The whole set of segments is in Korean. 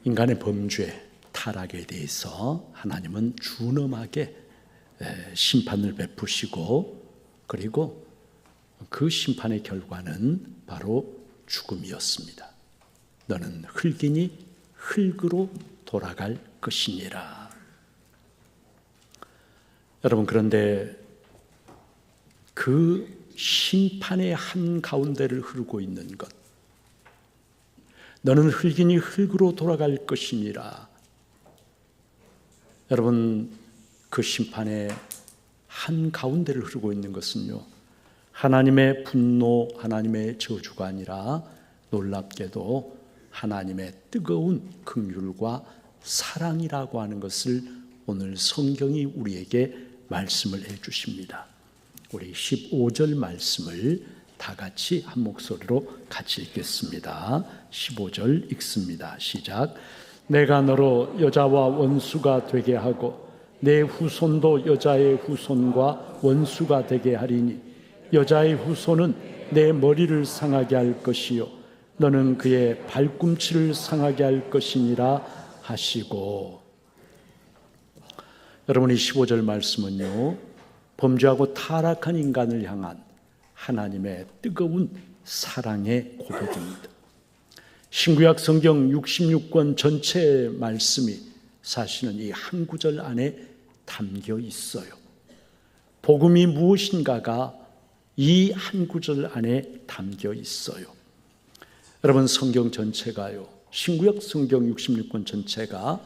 인간의 범죄, 타락에 대해서 하나님은 준엄하게 심판을 베푸시고, 그리고 그 심판의 결과는 바로 죽음이었습니다. 너는 흙이니 흙으로 돌아갈 것이니라. 여러분, 그런데 그 심판의 한가운데를 흐르고 있는 것, 너는 흙이니 흙으로 돌아갈 것이니라. 여러분, 그 심판의 한가운데를 흐르고 있는 것은요, 하나님의 분노, 하나님의 저주가 아니라 놀랍게도 하나님의 뜨거운 긍휼과 사랑이라고 하는 것을 오늘 성경이 우리에게 말씀을 해 주십니다. 우리 15절 말씀을 다 같이 한 목소리로 같이 읽겠습니다. 15절 읽습니다. 시작. 내가 너로 여자와 원수가 되게 하고 내 후손도 여자의 후손과 원수가 되게 하리니 여자의 후손은 내 머리를 상하게 할 것이요 너는 그의 발꿈치를 상하게 할 것이니라 하시고. 여러분이 15절 말씀은요, 범죄하고 타락한 인간을 향한 하나님의 뜨거운 사랑의 고백입니다. 신구약 성경 66권 전체의 말씀이 사실은 이 한 구절 안에 담겨 있어요. 복음이 무엇인가가 이 한 구절 안에 담겨 있어요. 여러분, 성경 전체가요, 신구약 성경 66권 전체가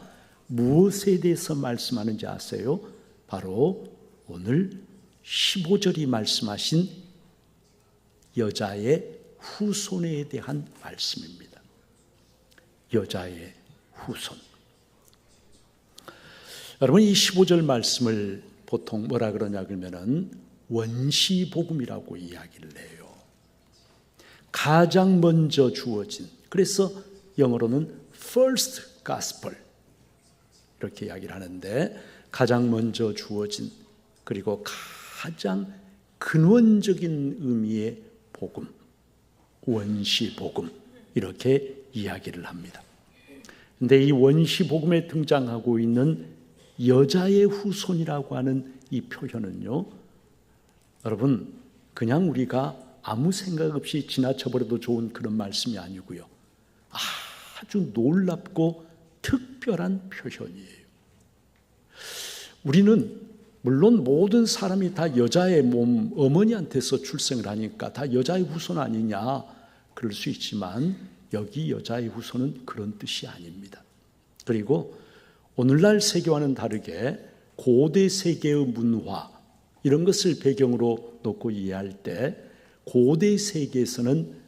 무엇에 대해서 말씀하는지 아세요? 바로 오늘 15절이 말씀하신 여자의 후손에 대한 말씀입니다. 여자의 후손. 여러분, 이 15절 말씀을 보통 뭐라 그러냐 그러면은 원시복음이라고 이야기를 해요. 가장 먼저 주어진, 그래서 영어로는 first gospel 이렇게 이야기를 하는데, 가장 먼저 주어진, 그리고 가장 근원적인 의미의 복음, 원시복음, 이렇게 이야기를 합니다. 그런데 이 원시복음에 등장하고 있는 여자의 후손이라고 하는 이 표현은요, 여러분, 그냥 우리가 아무 생각 없이 지나쳐버려도 좋은 그런 말씀이 아니고요, 아주 놀랍고 특별한 표현이에요. 우리는 물론 모든 사람이 다 여자의 몸, 어머니한테서 출생을 하니까 다 여자의 후손 아니냐 그럴 수 있지만, 여기 여자의 후손은 그런 뜻이 아닙니다. 그리고 오늘날 세계와는 다르게 고대 세계의 문화, 이런 것을 배경으로 놓고 이해할 때, 고대 세계에서는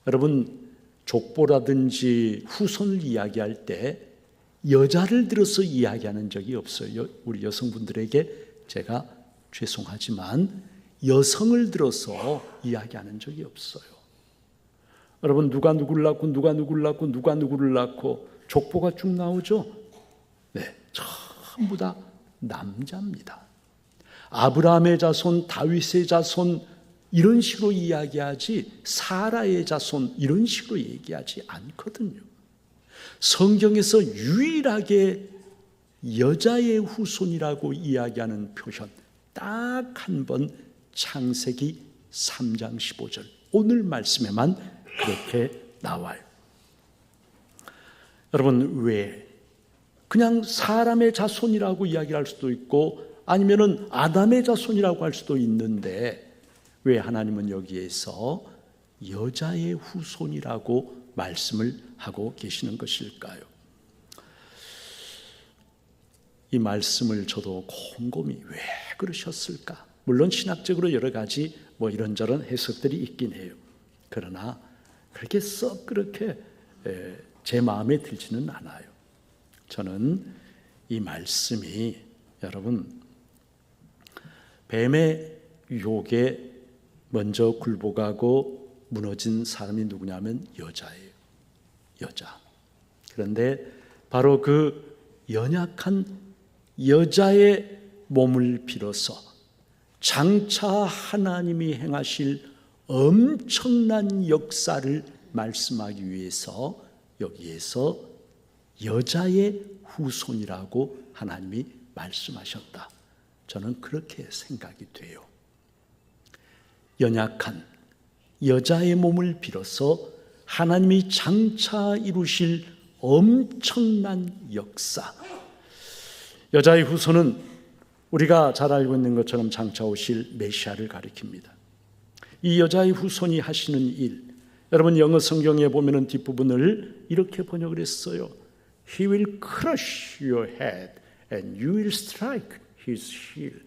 여러분, 족보라든지 후손을 이야기할 때 여자를 들어서 이야기하는 적이 없어요. 우리 여성분들에게 제가 죄송하지만 여성을 들어서 이야기하는 적이 없어요. 여러분, 누가 누구를 낳고 누가 누구를 낳고 누가 누구를 낳고 족보가 쭉 나오죠? 네, 전부 다 남자입니다. 아브라함의 자손, 다윗의 자손, 이런 식으로 이야기하지 사라의 자손 이런 식으로 얘기하지 않거든요. 성경에서 유일하게 여자의 후손이라고 이야기하는 표현 딱 한 번, 창세기 3장 15절 오늘 말씀에만 그렇게 나와요. 여러분, 왜? 그냥 사람의 자손이라고 이야기할 수도 있고 아니면은 아담의 자손이라고 할 수도 있는데, 왜 하나님은 여기에서 여자의 후손이라고 말씀을 하고 계시는 것일까요? 이 말씀을 저도 곰곰이 왜 그러셨을까? 물론 신학적으로 여러 가지 이런저런 해석들이 있긴 해요. 그러나 그렇게 썩 그렇게 제 마음에 들지는 않아요. 저는 이 말씀이 여러분, 뱀의 유혹에 먼저 굴복하고 무너진 사람이 누구냐면 여자예요. 여자. 그런데 바로 그 연약한 여자의 몸을 빌어서 장차 하나님이 행하실 엄청난 역사를 말씀하기 위해서 여기에서 여자의 후손이라고 하나님이 말씀하셨다. 저는 그렇게 생각이 돼요. 연약한 여자의 몸을 빌어서 하나님이 장차 이루실 엄청난 역사. 여자의 후손은 우리가 잘 알고 있는 것처럼 장차 오실 메시아를 가리킵니다. 이 여자의 후손이 하시는 일, 여러분 영어 성경에 보면은 뒷부분을 이렇게 번역을 했어요. He will crush your head and you will strike his heel.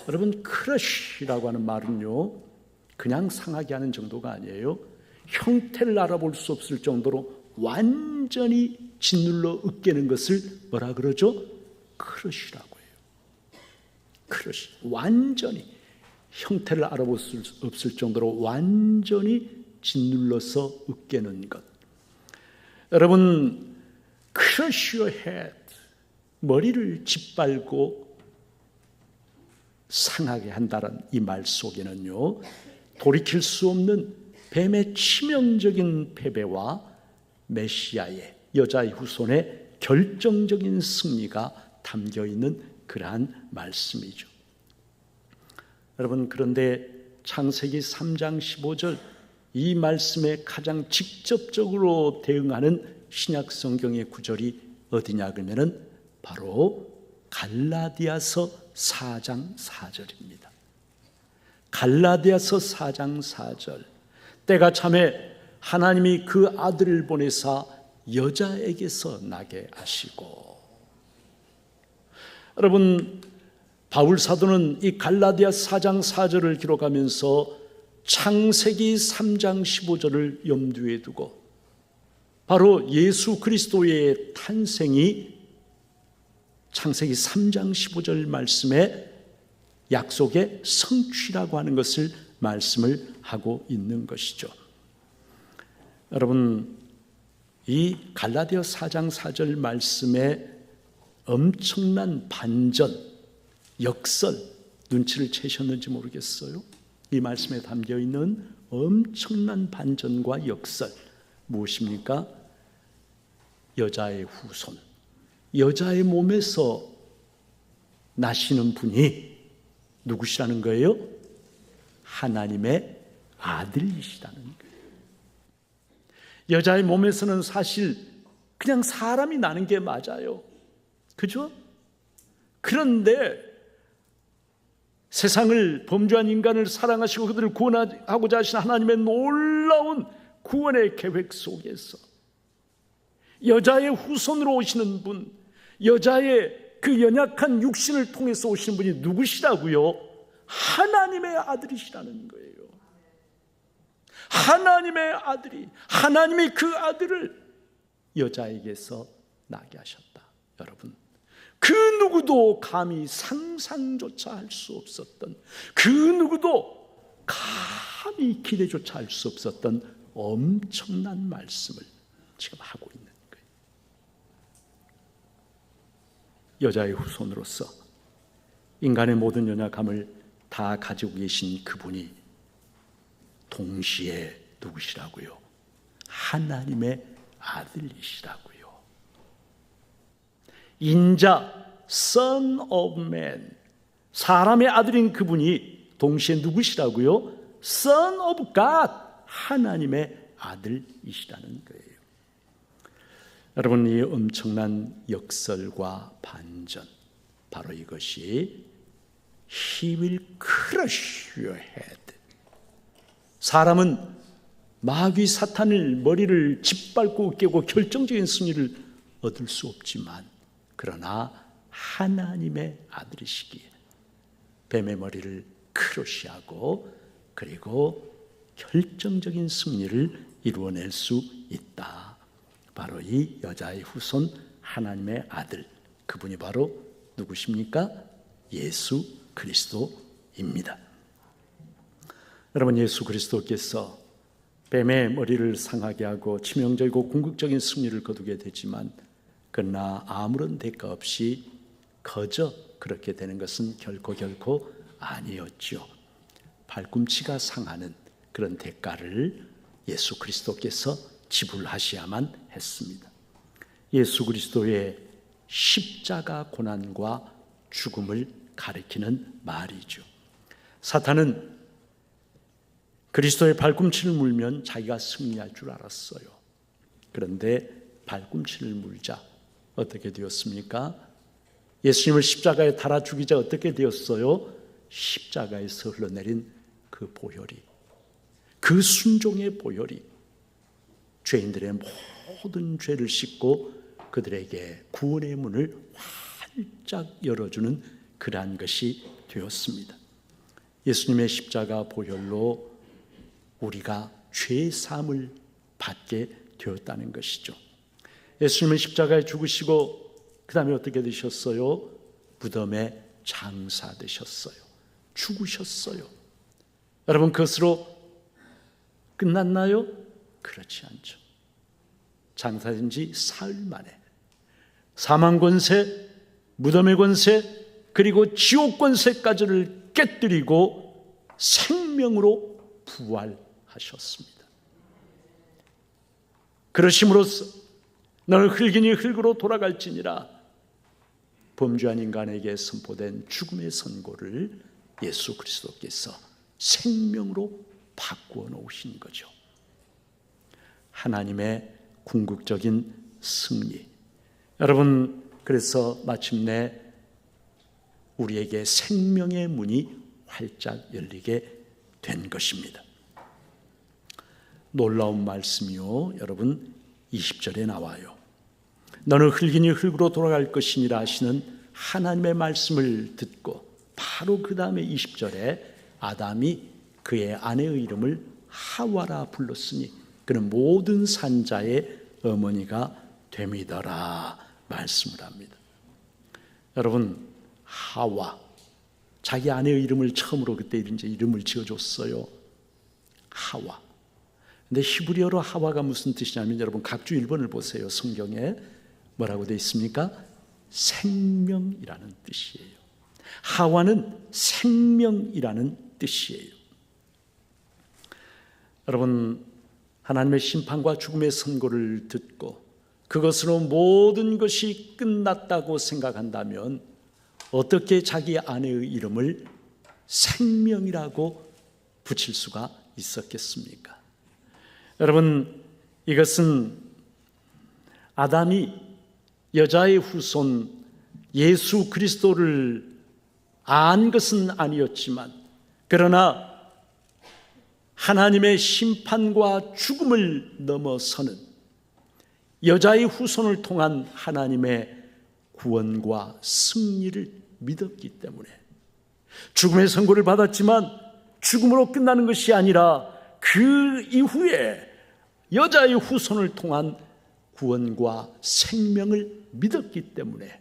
여러분 crush라고 하는 말은요, 그냥 상하게 하는 정도가 아니에요. 형태를 알아볼 수 없을 정도로 완전히 짓눌러 으깨는 것을 뭐라 그러죠? 크러쉬라고 해요. 크러쉬. 완전히 형태를 알아볼 수 없을 정도로 완전히 짓눌러서 으깨는 것. 여러분, crush your head, 머리를 짓밟고 상하게 한다는 이 말 속에는요, 돌이킬 수 없는 뱀의 치명적인 패배와 메시아의 여자의 후손의 결정적인 승리가 담겨 있는 그러한 말씀이죠. 여러분, 그런데 창세기 3장 15절 이 말씀에 가장 직접적으로 대응하는 신약 성경의 구절이 어디냐 그러면은 바로 갈라디아서 4장 4절입니다. 갈라디아서 4장 4절. 때가 참에 하나님이 그 아들을 보내사 여자에게서 나게 하시고. 여러분, 바울 사도는 이 갈라디아 4장 4절을 기록하면서 창세기 3장 15절을 염두에 두고 바로 예수 그리스도의 탄생이 창세기 3장 15절 말씀에 약속의 성취라고 하는 것을 말씀을 하고 있는 것이죠. 여러분, 이 갈라디아 4장 4절 말씀에 엄청난 반전, 역설, 눈치를 채셨는지 모르겠어요. 이 말씀에 담겨있는 엄청난 반전과 역설, 무엇입니까? 여자의 후손, 여자의 몸에서 나시는 분이 누구시라는 거예요? 하나님의 아들이시라는 거예요. 여자의 몸에서는 사실 그냥 사람이 나는 게 맞아요. 그죠? 그런데 세상을 범죄한 인간을 사랑하시고 그들을 구원하고자 하신 하나님의 놀라운 구원의 계획 속에서 여자의 후손으로 오시는 분, 여자의 그 연약한 육신을 통해서 오시는 분이 누구시라고요? 하나님의 아들이시라는 거예요. 하나님의 아들이, 하나님이 그 아들을 여자에게서 나게 하셨다. 여러분, 그 누구도 감히 상상조차 할 수 없었던, 그 누구도 감히 기대조차 할 수 없었던 엄청난 말씀을 지금 하고 있는 거예요. 여자의 후손으로서 인간의 모든 연약함을 다 가지고 계신 그분이 동시에 누구시라고요? 하나님의 아들이시라고요. 인자, Son of Man, 사람의 아들인 그분이 동시에 누구시라고요? Son of God, 하나님의 아들이시라는 거예요. 여러분, 이 엄청난 역설과 반전, 바로 이것이 He will crush your head. 사람은 마귀 사탄을 머리를 짓밟고 깨고 결정적인 승리를 얻을 수 없지만, 그러나 하나님의 아들이시기에 뱀의 머리를 크러쉬하고 그리고 결정적인 승리를 이루어낼 수 있다. 바로 이 여자의 후손 하나님의 아들, 그분이 바로 누구십니까? 예수 그리스도입니다. 여러분, 예수 그리스도께서 뱀의 머리를 상하게 하고 치명적이고 궁극적인 승리를 거두게 되지만 그러나 아무런 대가 없이 거저 그렇게 되는 것은 결코 아니었죠. 발꿈치가 상하는 그런 대가를 예수 그리스도께서 지불하셔야만 했습니다. 예수 그리스도의 십자가 고난과 죽음을 가리키는 말이죠. 사탄은 그리스도의 발꿈치를 물면 자기가 승리할 줄 알았어요. 그런데 발꿈치를 물자 어떻게 되었습니까? 예수님을 십자가에 달아 죽이자 어떻게 되었어요? 십자가에서 흘러내린 그 보혈이, 그 순종의 보혈이 죄인들의 모든 죄를 씻고 그들에게 구원의 문을 활짝 열어주는 그러한 것이 되었습니다. 예수님의 십자가 보혈로 우리가 죄 사함을 받게 되었다는 것이죠. 예수님은 십자가에 죽으시고 그 다음에 어떻게 되셨어요? 무덤에 장사되셨어요. 죽으셨어요. 여러분, 그것으로 끝났나요? 그렇지 않죠. 장사된 지 사흘 만에 사망 권세, 무덤의 권세, 그리고 지옥 권세까지를 깨뜨리고 생명으로 부활하셨습니다. 그러심으로써 너는 흙이니 흙으로 돌아갈지니라, 범죄한 인간에게 선포된 죽음의 선고를 예수 그리스도께서 생명으로 바꾸어 놓으신 거죠. 하나님의 궁극적인 승리. 여러분, 그래서 마침내 우리에게 생명의 문이 활짝 열리게 된 것입니다. 놀라운 말씀이요, 여러분, 20절에 나와요. 너는 흙이니 흙으로 돌아갈 것이니라 하시는 하나님의 말씀을 듣고 바로 그 다음에 20절에 아담이 그의 아내의 이름을 하와라 불렀으니 그는 모든 산자의 어머니가 됨이더라 말씀을 합니다. 여러분, 하와, 자기 아내의 이름을 처음으로 그때 이제 이름을 지어줬어요. 하와. 근데 히브리어로 하와가 무슨 뜻이냐면, 여러분 각주 1번을 보세요. 성경에 뭐라고 되어 있습니까? 생명이라는 뜻이에요. 하와는 생명이라는 뜻이에요. 여러분, 하나님의 심판과 죽음의 선고를 듣고 그것으로 모든 것이 끝났다고 생각한다면 어떻게 자기 아내의 이름을 생명이라고 붙일 수가 있었겠습니까? 여러분, 이것은 아담이 여자의 후손 예수 그리스도를 안 것은 아니었지만, 그러나 하나님의 심판과 죽음을 넘어서는 여자의 후손을 통한 하나님의 구원과 승리를 믿었기 때문에, 죽음의 선고를 받았지만 죽음으로 끝나는 것이 아니라 그 이후에 여자의 후손을 통한 구원과 생명을 믿었기 때문에,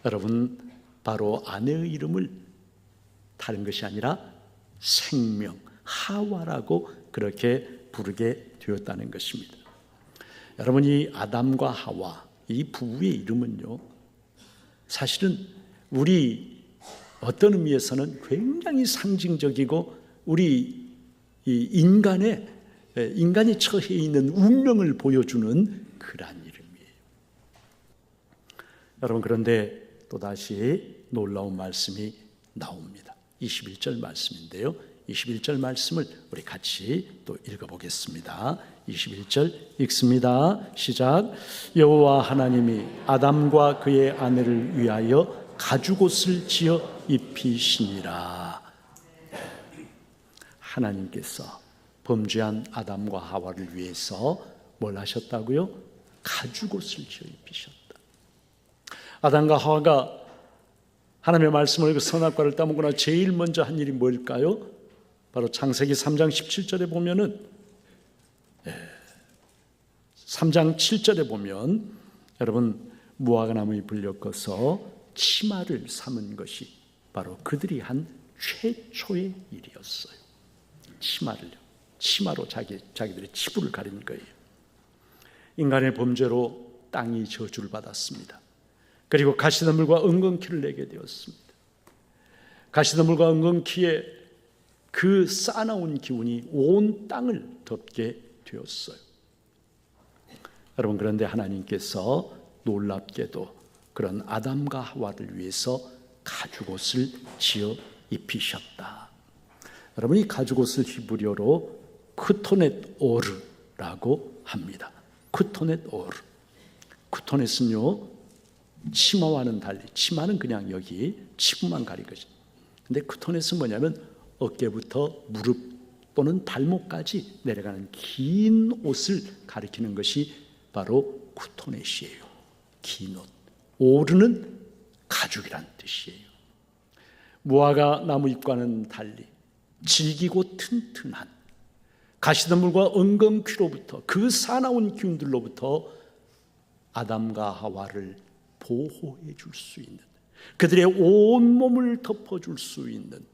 여러분, 바로 아내의 이름을 다른 것이 아니라 생명, 하와라고 그렇게 부르게 되었다는 것입니다. 여러분, 이 아담과 하와, 이 부부의 이름은요, 사실은 우리 어떤 의미에서는 굉장히 상징적이고 우리 이 인간이 처해 있는 운명을 보여주는 그러한 이름이에요. 여러분, 그런데 또다시 놀라운 말씀이 나옵니다. 21절 말씀인데요, 21절 말씀을 우리 같이 또 읽어보겠습니다. 21절 읽습니다. 시작. 여호와 하나님이 아담과 그의 아내를 위하여 가죽옷을 지어 입히시니라. 하나님께서 범죄한 아담과 하와를 위해서 뭘 하셨다고요? 가죽옷을 지어 입히셨다. 아담과 하와가 하나님의 말씀을 그 선악과를 따먹거나 제일 먼저 한 일이 뭘까요? 바로 창세기 3장 17절에 보면은 3장 7절에 보면, 여러분, 무화과 나무에 불려 꺼서 치마를 삼은 것이 바로 그들이 한 최초의 일이었어요. 치마로 자기들의 치부를 가린 거예요. 인간의 범죄로 땅이 저주를 받았습니다. 그리고 가시덤불과 엉겅퀴를 내게 되었습니다. 가시덤불과 엉겅퀴에 그 싸나운 기운이 온 땅을 덮게 되었어요. 여러분, 그런데 하나님께서 놀랍게도 그런 아담과 하와를 위해서 가죽옷을 지어 입히셨다. 여러분, 이 가죽옷을 히브리어로 크토넷 오르라고 합니다. 크토넷 오르. 크토넷은요, 치마와는 달리, 치마는 그냥 여기 치부만 가린 것이. 근데 크토넷은 뭐냐면 어깨부터 무릎 또는 발목까지 내려가는 긴 옷을 가리키는 것이 바로 크토넷이에요. 긴 옷. 오르는 가죽이란 뜻이에요. 무화과 나무 잎과는 달리 질기고 튼튼한 가시덤불과 엉겅퀴로부터, 그 사나운 기운들로부터 아담과 하와를 보호해 줄 수 있는, 그들의 온몸을 덮어줄 수 있는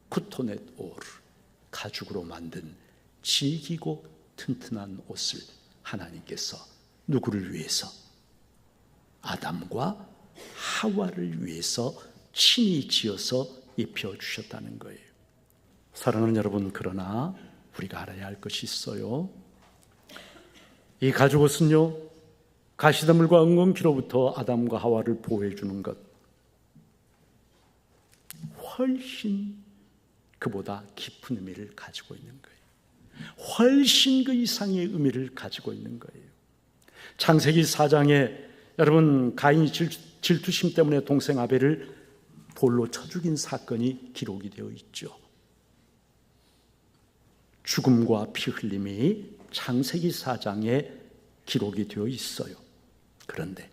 크토넷 오르, 가죽으로 만든 질기고 튼튼한 옷을 하나님께서 누구를 위해서? 아담과 하와를 위해서 친히 지어서 입혀주셨다는 거예요. 사랑하는 여러분, 그러나 우리가 알아야 할 것이 있어요. 이 가죽옷은요, 가시덤불과 엉겅퀴로부터 아담과 하와를 보호해 주는 것, 훨씬 그보다 깊은 의미를 가지고 있는 거예요. 훨씬 그 이상의 의미를 가지고 있는 거예요. 창세기 4장에 여러분, 가인이 질투심 때문에 동생 아벨을 돌로 쳐 죽인 사건이 기록이 되어 있죠. 죽음과 피 흘림이 창세기 4장에 기록이 되어 있어요. 그런데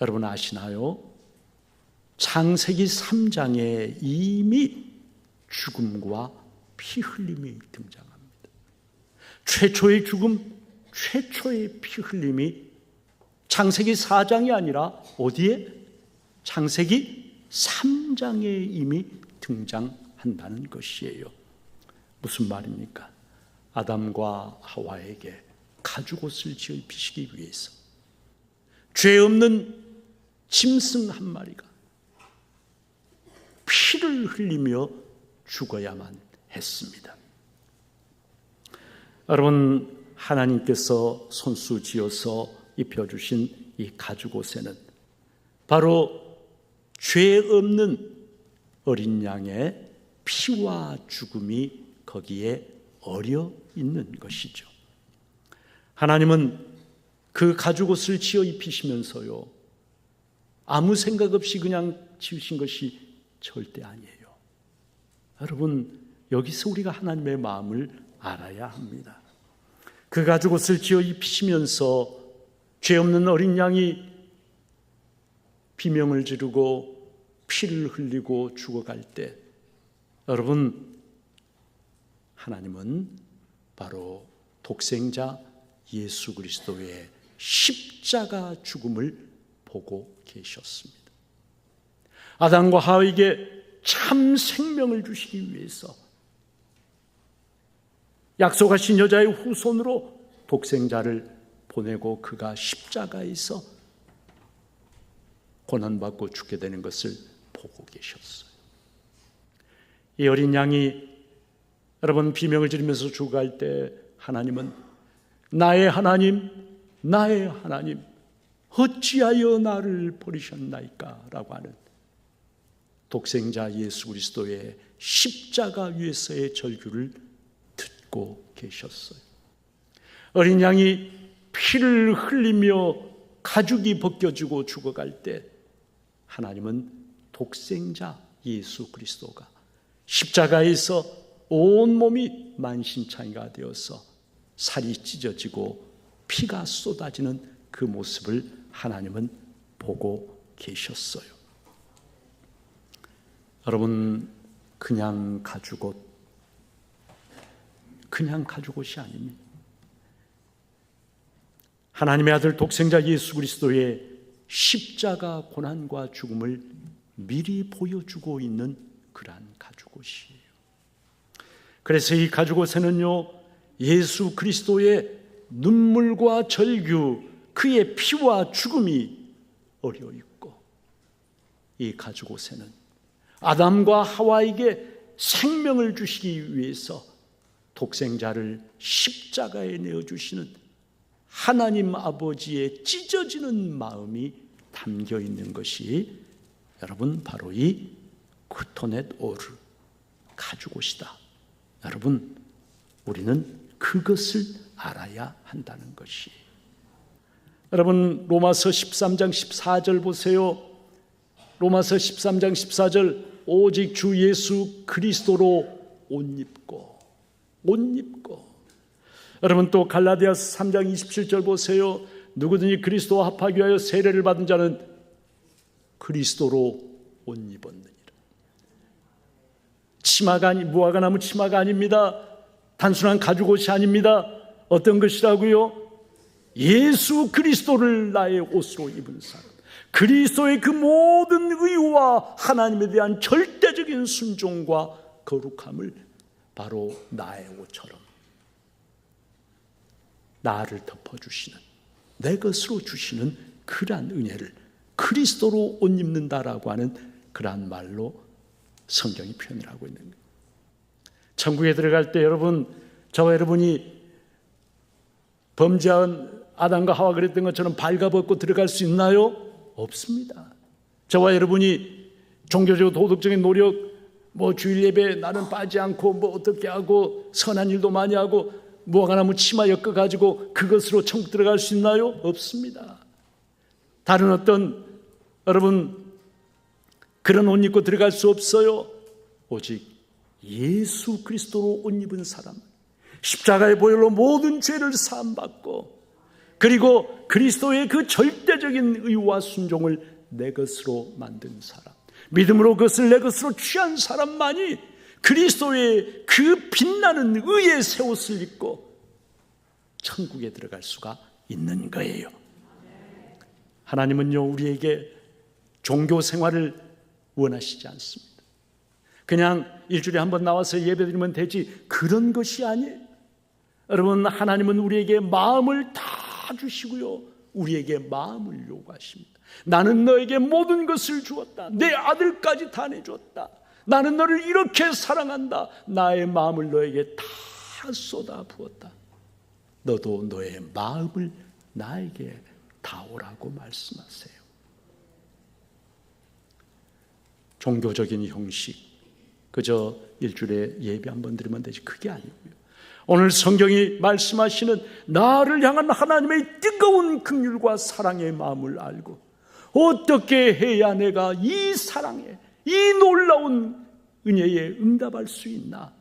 여러분 아시나요? 창세기 3장에 이미 죽음과 피 흘림이 등장합니다. 최초의 죽음, 최초의 피 흘림이 창세기 4장이 아니라 어디에? 창세기 3장에 이미 등장한다는 것이에요. 무슨 말입니까? 아담과 하와에게 가죽옷을 지어 입히시기 위해서 죄 없는 짐승 한 마리가 피를 흘리며 죽어야만 했습니다. 여러분, 하나님께서 손수 지어서 입혀주신 이 가죽옷에는 바로 죄 없는 어린 양의 피와 죽음이 거기에 어려 있는 것이죠. 하나님은 그 가죽옷을 지어 입히시면서요, 아무 생각 없이 그냥 지으신 것이 절대 아니에요. 여러분, 여기서 우리가 하나님의 마음을 알아야 합니다. 그 가죽옷을 지어 입히시면서 죄 없는 어린 양이 비명을 지르고 피를 흘리고 죽어갈 때, 여러분, 하나님은 바로 독생자 예수 그리스도의 십자가 죽음을 보고 계셨습니다. 아담과 하와에게 참 생명을 주시기 위해서 약속하신 여자의 후손으로 독생자를 보내고 그가 십자가에서 고난받고 죽게 되는 것을 보고 계셨어요. 이 어린 양이 여러분 비명을 지르면서 죽어갈 때 하나님은 나의 하나님, 나의 하나님, 어찌하여 나를 버리셨나이까? 라고 하는 독생자 예수 그리스도의 십자가 위에서의 절규를 듣고 계셨어요. 어린 양이 피를 흘리며 가죽이 벗겨지고 죽어갈 때 하나님은 독생자 예수 그리스도가 십자가에서 온몸이 만신창이가 되어서 살이 찢어지고 피가 쏟아지는 그 모습을 하나님은 보고 계셨어요. 여러분, 그냥 가죽옷, 그냥 가죽옷이 아닙니다. 하나님의 아들 독생자 예수 그리스도의 십자가 고난과 죽음을 미리 보여주고 있는 그러한 가죽옷이에요. 그래서 이 가죽옷에는요, 예수 그리스도의 눈물과 절규, 그의 피와 죽음이 어려 있고, 이 가죽옷에는 아담과 하와에게 생명을 주시기 위해서 독생자를 십자가에 내어주시는 하나님 아버지의 찢어지는 마음이 담겨 있는 것이 여러분 바로 이 쿠토넷 오르, 가죽옷이다. 여러분, 우리는 그것을 알아야 한다는 것이. 여러분, 로마서 13장 14절 보세요. 로마서 13장 14절, 오직 주 예수 그리스도로 옷 입고. 여러분, 또 갈라디아서 3장 27절 보세요. 누구든지 그리스도와 합하기 위하여 세례를 받은 자는 그리스도로 옷 입었느니라. 치마가 무화과나무 치마가 아닙니다. 단순한 가죽옷이 아닙니다. 어떤 것이라고요? 예수 그리스도를 나의 옷으로 입은 사람, 그리스도의 그 모든 의와 하나님에 대한 절대적인 순종과 거룩함을 바로 나의 옷처럼 나를 덮어주시는, 내 것으로 주시는 그러한 은혜를 그리스도로 옷 입는다라고 하는 그러한 말로 성경이 표현을 하고 있는 거예요. 천국에 들어갈 때 여러분, 저와 여러분이 범죄한 아담과 하와 그랬던 것처럼 발가벗고 들어갈 수 있나요? 없습니다. 저와 여러분이 종교적이고 도덕적인 노력, 주일 예배 나는 빠지 않고 어떻게 하고 선한 일도 많이 하고 무화과나무 치마 엮어가지고 그것으로 천국 들어갈 수 있나요? 없습니다. 다른 어떤 여러분 그런 옷 입고 들어갈 수 없어요. 오직 예수 그리스도로 옷 입은 사람, 십자가의 보혈로 모든 죄를 사함받고, 그리고 그리스도의 그 절대적인 의와 순종을 내 것으로 만든 사람, 믿음으로 그것을 내 것으로 취한 사람만이 그리스도의 그 빛나는 의의 새 옷을 입고 천국에 들어갈 수가 있는 거예요. 하나님은요, 우리에게 종교 생활을 원하시지 않습니다. 그냥 일주일에 한 번 나와서 예배드리면 되지, 그런 것이 아니에요. 여러분, 하나님은 우리에게 마음을 다 주시고요, 우리에게 마음을 요구하십니다. 나는 너에게 모든 것을 주었다. 내 아들까지 다 내줬다. 나는 너를 이렇게 사랑한다. 나의 마음을 너에게 다 쏟아 부었다. 너도 너의 마음을 나에게 다오라고 말씀하세요. 종교적인 형식, 그저 일주일에 예배 한 번 드리면 되지, 그게 아니고요. 오늘 성경이 말씀하시는 나를 향한 하나님의 뜨거운 긍휼과 사랑의 마음을 알고, 어떻게 해야 내가 이 사랑에, 이 놀라운 은혜에 응답할 수 있나?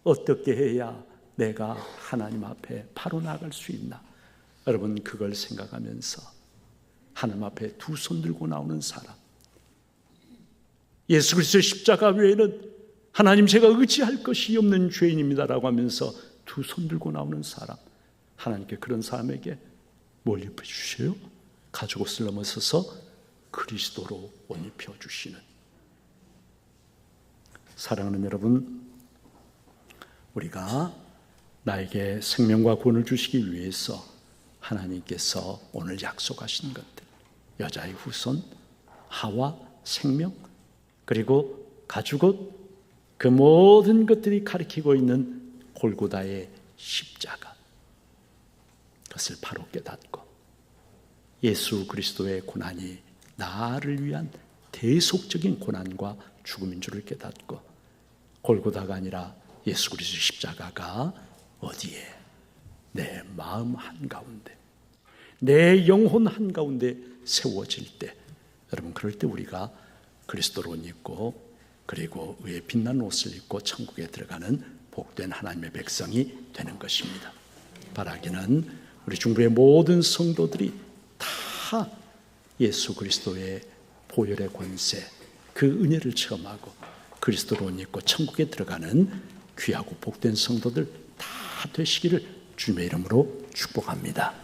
어떻게 해야 내가 하나님 앞에 바로 나갈 수 있나? 여러분, 그걸 생각하면서 하나님 앞에 두 손 들고 나오는 사람, 예수 그리스도의 십자가 외에는 하나님, 제가 의지할 것이 없는 죄인입니다라고 하면서 두 손 들고 나오는 사람, 하나님께 그런 사람에게 뭘 입혀주셔요? 가죽옷을 넘어서서 그리스도로 옷 입혀주시는. 사랑하는 여러분, 우리가 나에게 생명과 구원을 주시기 위해서 하나님께서 오늘 약속하신 것들, 여자의 후손, 하와, 생명, 그리고 가죽옷, 그 모든 것들이 가리키고 있는 골고다의 십자가, 그것을 바로 깨닫고 예수 그리스도의 고난이 나를 위한 대속적인 고난과 죽음인 줄을 깨닫고, 골고다가 아니라 예수 그리스도의 십자가가 어디에? 내 마음 한가운데, 내 영혼 한가운데 세워질 때, 여러분, 그럴 때 우리가 그리스도로 옷 입고, 그리고 의의 빛나는 옷을 입고 천국에 들어가는 복된 하나님의 백성이 되는 것입니다. 바라기는 우리 중부의 모든 성도들이 다 예수 그리스도의 보혈의 권세, 그 은혜를 체험하고 그리스도로 옷 입고 천국에 들어가는 귀하고 복된 성도들 다 되시기를 주님의 이름으로 축복합니다.